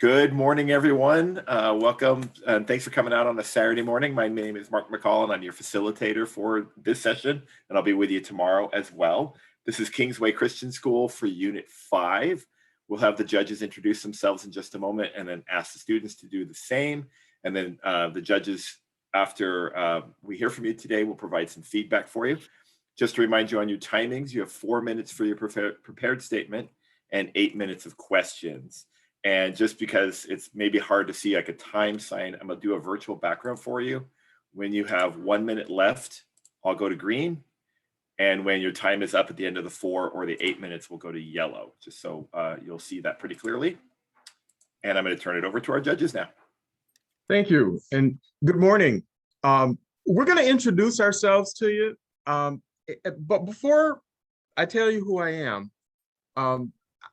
Good morning, everyone. Welcome and thanks for coming out on a Saturday morning. My name is Mark McCall and I'm your facilitator for this session, and I'll be with you tomorrow as well. This is Kingsway Christian School for Unit 5. We'll have the judges introduce themselves in just a moment and then ask the students to do the same. And then the judges, after we hear from you today, will provide some feedback for you. Just to remind you on your timings, you have 4 minutes for your prepared statement and 8 minutes of questions. And just because it's maybe hard to see like a time sign, I'm gonna do a virtual background for you. When you have 1 minute left, I'll go to green. And when your time is up at the end of the 4 or the 8 minutes, we'll go to yellow, just so you'll see that pretty clearly. And I'm gonna turn it over to our judges now. Thank you, and good morning. We're gonna introduce ourselves to you, but before I tell you who I am,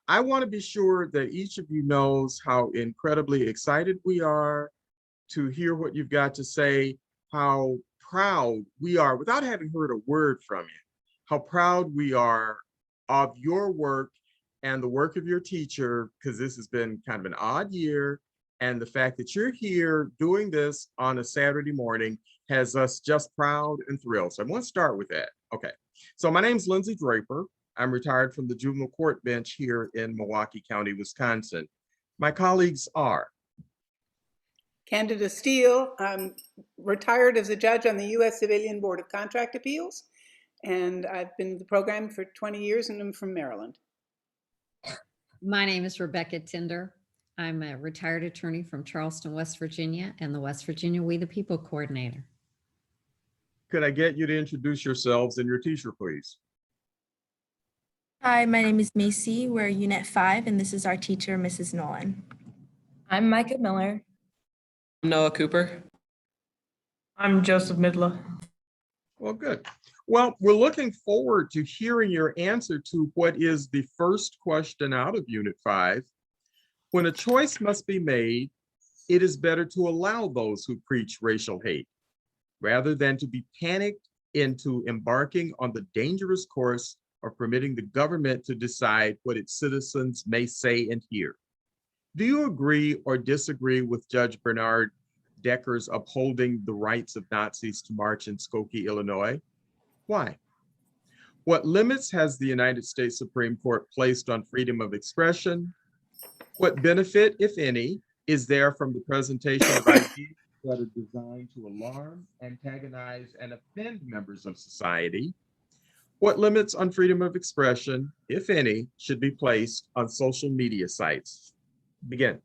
I want to be sure that each of you knows how incredibly excited we are to hear what you've got to say, how proud we are, without having heard a word from you, how proud we are of your work and the work of your teacher, because this has been kind of an odd year, and the fact that you're here doing this on a Saturday morning has us just proud and thrilled. So I want to start with that. Okay, so my name's Lindsay Draper. I'm retired from the juvenile court bench here in Milwaukee County, Wisconsin. My colleagues are Candida Steele. I'm retired as a judge on the U.S. Civilian Board of Contract Appeals, and I've been in the program for 20 years, and I'm from Maryland. My name is Rebecca Tinder. I'm a retired attorney from Charleston, West Virginia, and the West Virginia We the People coordinator. Could I get you to introduce yourselves and your teacher, please? Hi, my name is Macy. We're Unit 5, and this is our teacher, Mrs. Nolan. I'm Micah Miller. I'm Noah Cooper. I'm Joseph Midla. Well, good. Well, we're looking forward to hearing your answer to what is the first question out of Unit 5. When a choice must be made, it is better to allow those who preach racial hate, rather than to be panicked into embarking on the dangerous course or permitting the government to decide what its citizens may say and hear. Do you agree or disagree with Judge Bernard Decker's upholding the rights of Nazis to march in Skokie, Illinois? Why? What limits has the United States Supreme Court placed on freedom of expression? What benefit, if any, is there from the presentation of ideas that are designed to alarm, antagonize, and offend members of society? What limits on freedom of expression, if any, should be placed on social media sites? Begin.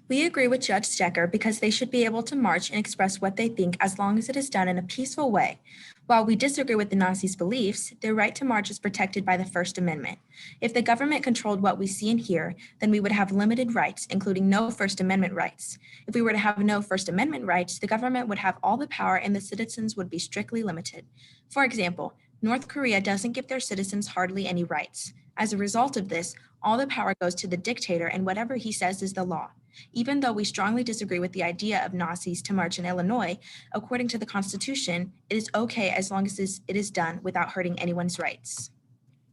We agree with Judge Decker because they should be able to march and express what they think as long as it is done in a peaceful way. While we disagree with the Nazis' beliefs, their right to march is protected by the First Amendment. If the government controlled what we see and hear, then we would have limited rights, including no First Amendment rights. If we were to have no First Amendment rights, the government would have all the power and the citizens would be strictly limited. For example, North Korea doesn't give their citizens hardly any rights. As a result of this, all the power goes to the dictator and whatever he says is the law. Even though we strongly disagree with the idea of Nazis to march in Illinois, according to the Constitution, it is okay as long as it is done without hurting anyone's rights.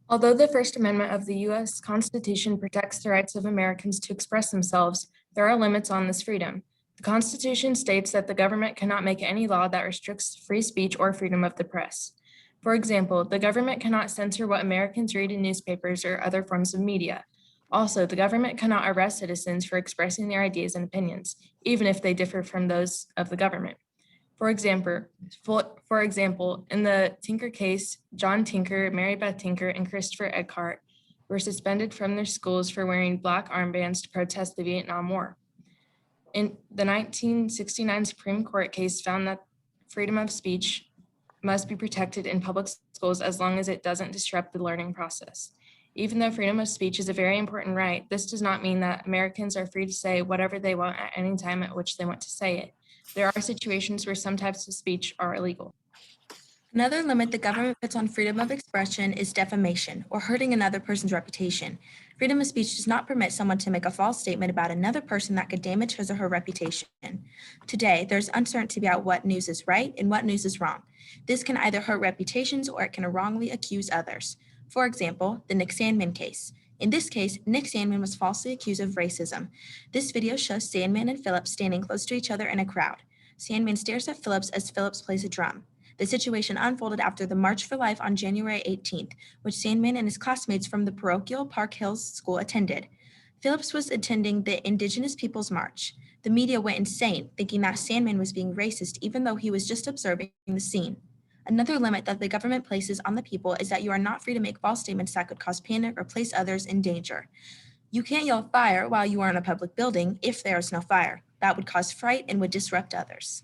Although the First Amendment of the U.S. Constitution protects the rights of Americans to express themselves, there are limits on this freedom. The Constitution states that the government cannot make any law that restricts free speech or freedom of the press. For example, the government cannot censor what Americans read in newspapers or other forms of media. Also, the government cannot arrest citizens for expressing their ideas and opinions, even if they differ from those of the government. For example, in the Tinker case, John Tinker, Mary Beth Tinker, and Christopher Eckhart were suspended from their schools for wearing black armbands to protest the Vietnam War. In the 1969 Supreme Court case found that freedom of speech must be protected in public schools as long as it doesn't disrupt the learning process. Even though freedom of speech is a very important right, this does not mean that Americans are free to say whatever they want at any time at which they want to say it. There are situations where some types of speech are illegal. Another limit the government puts on freedom of expression is defamation, or hurting another person's reputation. Freedom of speech does not permit someone to make a false statement about another person that could damage his or her reputation. Today, there's uncertainty about what news is right and what news is wrong. This can either hurt reputations or it can wrongly accuse others. For example, the Nick Sandmann case. In this case, Nick Sandman was falsely accused of racism. This video shows Sandman and Phillips standing close to each other in a crowd. Sandman stares at Phillips as Phillips plays a drum. The situation unfolded after the March for Life on January 18th, which Sandman and his classmates from the parochial Park Hills School attended. Phillips was attending the Indigenous Peoples March. The media went insane, thinking that Sandman was being racist even though he was just observing the scene. Another limit that the government places on the people is that you are not free to make false statements that could cause panic or place others in danger. You can't yell fire while you are in a public building if there is no fire. That would cause fright and would disrupt others.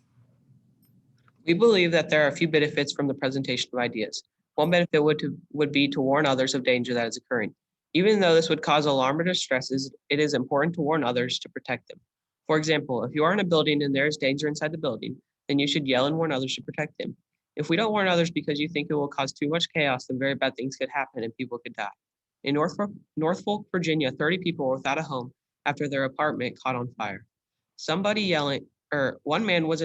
We believe that there are a few benefits from the presentation of ideas. One benefit would be to warn others of danger that is occurring. Even though this would cause alarm or distress, it is important to warn others to protect them. For example, if you are in a building and there is danger inside the building, then you should yell and warn others to protect them. If we don't warn others because you think it will cause too much chaos, then very bad things could happen and people could die. In Norfolk, Virginia, 30 people were without a home after their apartment caught on fire. One man was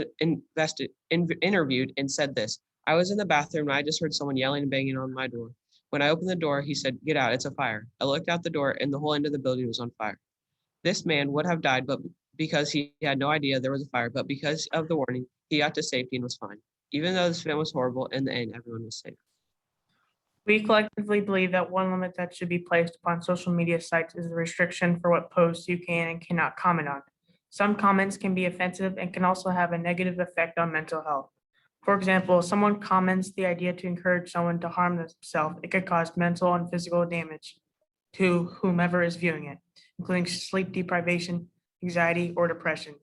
interviewed and said this: "I was in the bathroom and I just heard someone yelling and banging on my door. When I opened the door, he said, 'Get out, it's a fire.' I looked out the door and the whole end of the building was on fire." This man would have died, but because he had no idea there was a fire, but because of the warning, he got to safety and was fine. Even though this event was horrible, in the end, everyone was safe. We collectively believe that one limit that should be placed upon social media sites is the restriction for what posts you can and cannot comment on. Some comments can be offensive and can also have a negative effect on mental health. For example, if someone comments the idea to encourage someone to harm themselves, it could cause mental and physical damage to whomever is viewing it, including sleep deprivation, anxiety, or depression.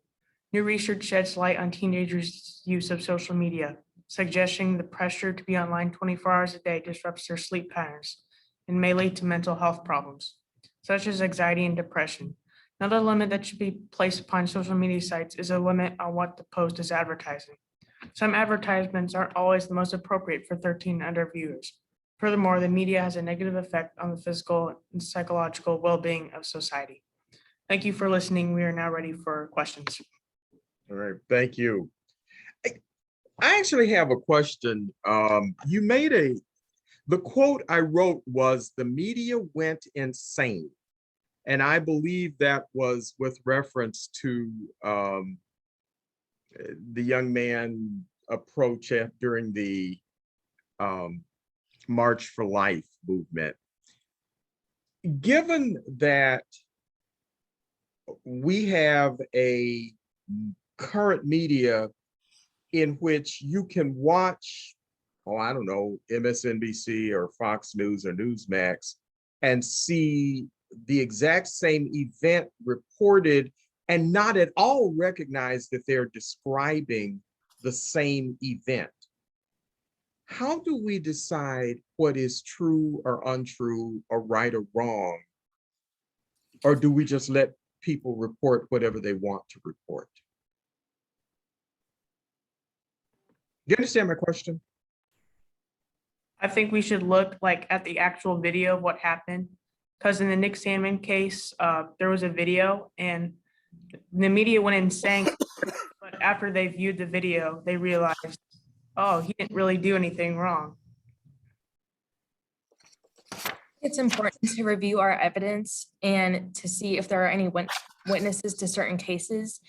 New research sheds light on teenagers' use of social media, suggesting the pressure to be online 24 hours a day disrupts their sleep patterns and may lead to mental health problems, such as anxiety and depression. Another limit that should be placed upon social media sites is a limit on what the post is advertising. Some advertisements aren't always the most appropriate for 13 and under viewers. Furthermore, the media has a negative effect on the physical and psychological well-being of society. Thank you for listening. We are now ready for questions. All right, thank you. I actually have a question. The quote I wrote was, "The media went insane." And I believe that was with reference to the young man approach during the March for Life movement. Given that we have a current media in which you can watch, I don't know, MSNBC or Fox News or Newsmax and see the exact same event reported and not at all recognize that they're describing the same event. How do we decide what is true or untrue or right or wrong? Or do we just let people report whatever they want to report? Do you understand my question? I think we should look at the actual video of what happened, because in the Nick Sandman case, there was a video and the media went insane. But after they viewed the video, they realized, oh, he didn't really do anything wrong. It's important to review our evidence and to see if there are any witnesses to certain cases.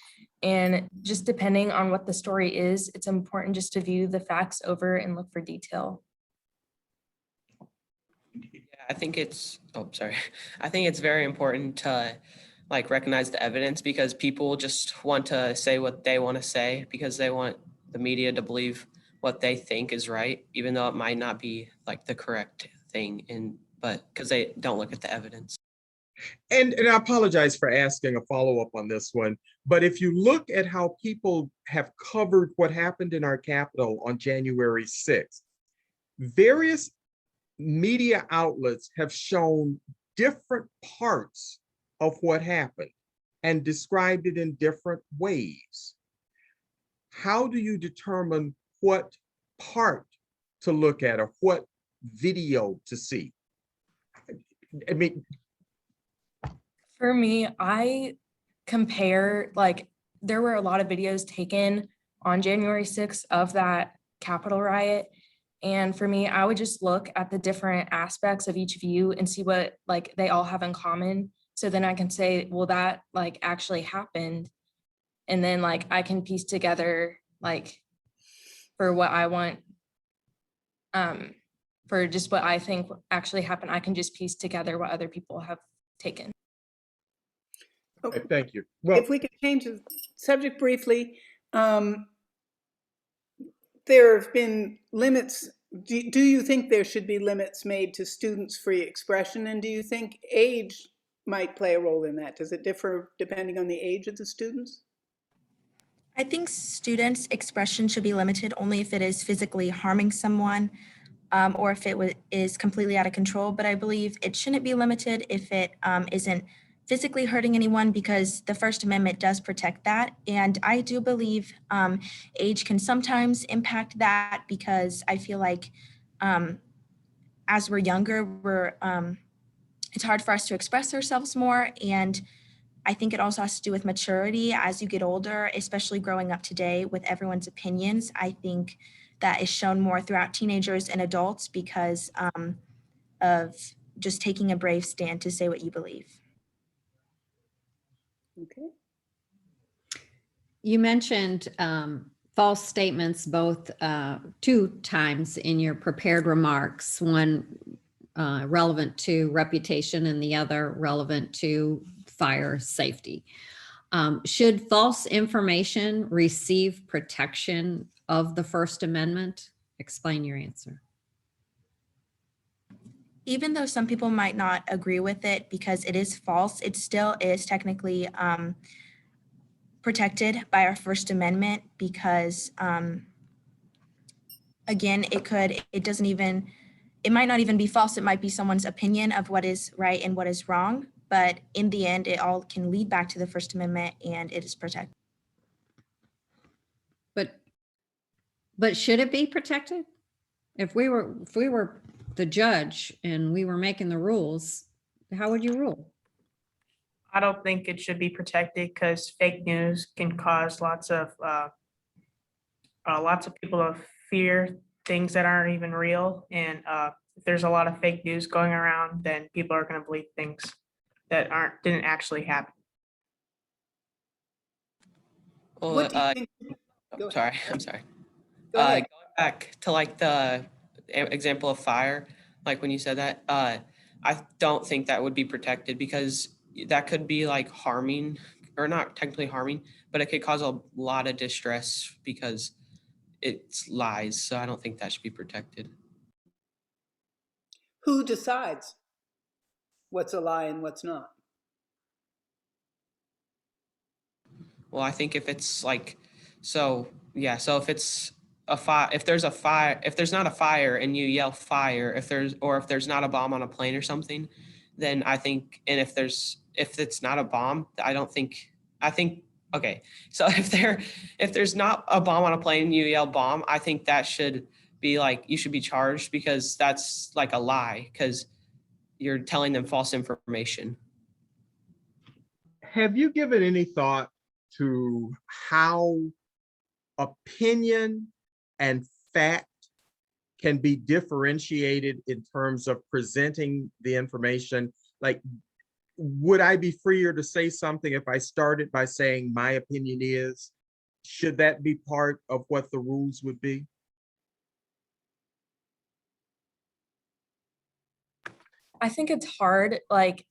And just depending on what the story is, it's important just to view the facts over and look for detail. Yeah, I think it's very important to recognize the evidence, because people just want to say what they want to say because they want the media to believe what they think is right, even though it might not be the correct thing, but because they don't look at the evidence. And I apologize for asking a follow-up on this one, but if you look at how people have covered what happened in our Capitol on January 6th, various media outlets have shown different parts of what happened and described it in different ways. How do you determine what part to look at or what video to see? I mean, for me, I compare, there were a lot of videos taken on January 6th of that Capitol riot. And for me, I would just look at the different aspects of each view and see what like they all have in common. So then I can say, well, that like actually happened. And then like I can piece together like for what I want, for just what I think actually happened, I can just piece together what other people have taken. Okay, thank you. Well, If we could change the subject briefly, there have been limits. Do you think there should be limits made to students' free expression? And do you think age might play a role in that? Does it differ depending on the age of the students? I think students' expression should be limited only if it is physically harming someone, or if it is completely out of control. But I believe it shouldn't be limited if it isn't physically hurting anyone, because the First Amendment does protect that. And I do believe age can sometimes impact that, because I feel like as we're younger, it's hard for us to express ourselves more. And I think it also has to do with maturity as you get older, especially growing up today with everyone's opinions. I think that is shown more throughout teenagers and adults because of just taking a brave stand to say what you believe. Okay. You mentioned false statements both 2 times in your prepared remarks, one relevant to reputation and the other relevant to fire safety. Should false information receive protection of the First Amendment? Explain your answer. Even though some people might not agree with it because it is false, it still is technically protected by our First Amendment, because again, it might not even be false. It might be someone's opinion of what is right and what is wrong. But in the end, it all can lead back to the First Amendment, and it is protected. But should it be protected? If we were the judge and we were making the rules, how would you rule? I don't think it should be protected because fake news can cause lots of people to fear things that aren't even real. And if there's a lot of fake news going around, then people are going to believe things that didn't actually happen. Well, What do you think? Go ahead. sorry, I'm sorry. Go ahead. Going back to like the example of fire, like when you said that, I don't think that would be protected because that could be like harming, or not technically harming, but it could cause a lot of distress because it's lies. So I don't think that should be protected. Who decides what's a lie and what's not? Well, I think if it's like, so if it's a fire, if there's not a fire and you yell fire, if there's not a bomb on a plane or something, then I think, and if it's not a bomb, okay. So if there's not a bomb on a plane and you yell bomb, I think that should be like, you should be charged because that's like a lie because you're telling them false information. have you given any thought to how opinion and fact can be differentiated in terms of presenting the information? Like, would I be freer to say something if I started by saying my opinion is? Should that be part of what the rules would be? I think it's hard, like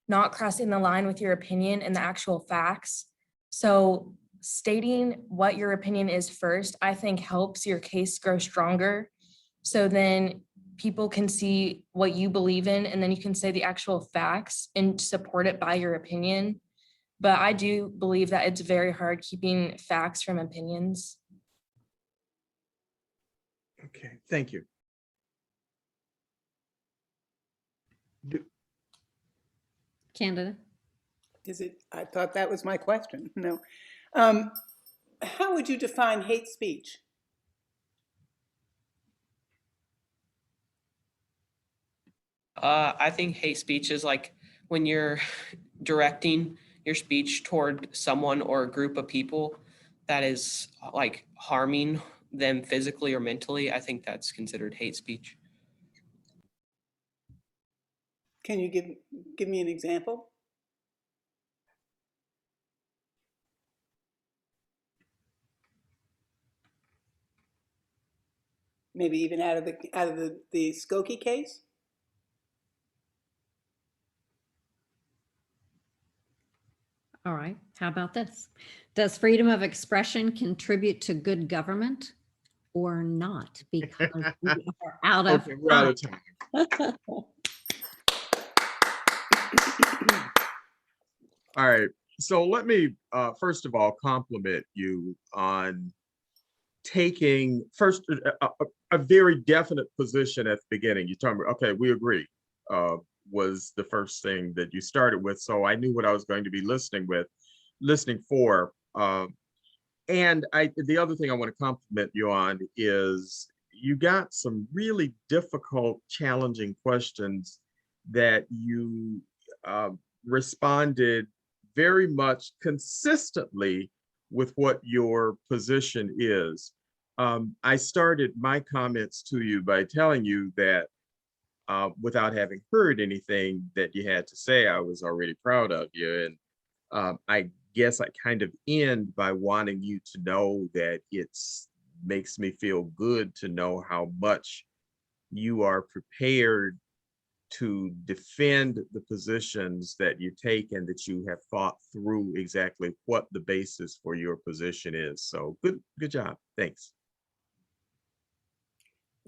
not crossing the line with your opinion and the actual facts. So stating what your opinion is first, I think helps your case grow stronger. So then people can see what you believe in, and then you can say the actual facts and support it by your opinion. But I do believe that it's very hard keeping facts from opinions. Okay, thank you. Candidate? I thought that was my question. No. How would you define hate speech? I think hate speech is like when you're directing your speech toward someone or a group of people that is like harming them physically or mentally, I think that's considered hate speech. Can you give me an example? Maybe even out of the Skokie case? All right, how about this? Does freedom of expression contribute to good government or not? Because we are out of Okay, we're out of time. time. All right, so let me first of all compliment you on taking first a very definite position at the beginning. You told me, okay, we agree, was the first thing that you started with. So I knew what I was going to be listening for. And the other thing I want to compliment you on is you got some really difficult, challenging questions that you responded very much consistently with what your position is. I started my comments to you by telling you that without having heard anything that you had to say, I was already proud of you. And I guess I kind of end by wanting you to know that makes me feel good to know how much you are prepared to defend the positions that you take and that you have thought through exactly what the basis for your position is. So good job. Thanks.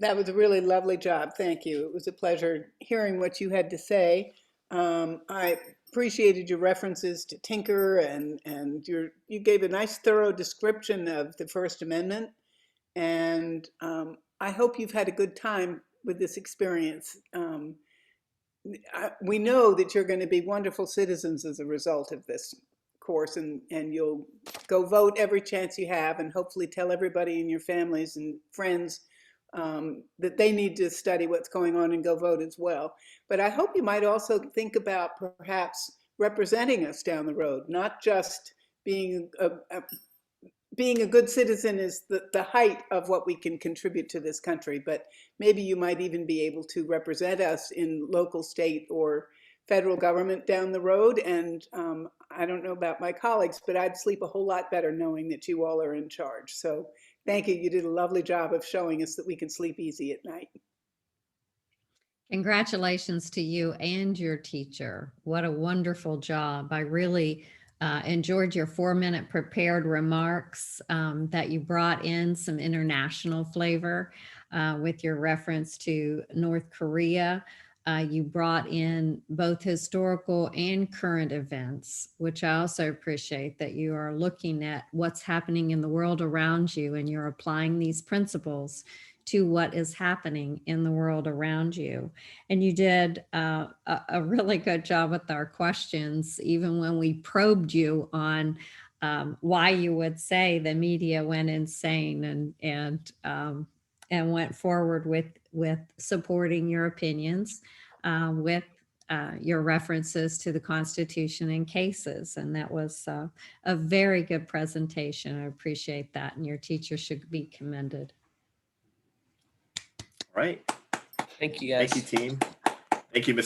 That was a really lovely job. Thank you. It was a pleasure hearing what you had to say. I appreciated your references to Tinker and you gave a nice thorough description of the First Amendment. And I hope you've had a good time with this experience. We know that you're going to be wonderful citizens as a result of this course, and you'll go vote every chance you have, and hopefully tell everybody in your families and friends that they need to study what's going on and go vote as well. But I hope you might also think about perhaps representing us down the road, not just being a good citizen is the height of what we can contribute to this country, but maybe you might even be able to represent us in local, state, or federal government down the road. And I don't know about my colleagues, but I'd sleep a whole lot better knowing that you all are in charge. So thank you. You did a lovely job of showing us that we can sleep easy at night. Congratulations to you and your teacher. What a wonderful job. I really enjoyed your 4-minute prepared remarks, that you brought in some international flavor with your reference to North Korea. You brought in both historical and current events, which I also appreciate, that you are looking at what's happening in the world around you and you're applying these principles to what is happening in the world around you. And you did a really good job with our questions, even when we probed you on why you would say the media went insane and went forward with supporting your opinions with your references to the Constitution and cases. And that was a very good presentation. I appreciate that. And your teacher should be commended. All right. Thank you, guys. Thank you, team. Thank you, Mr.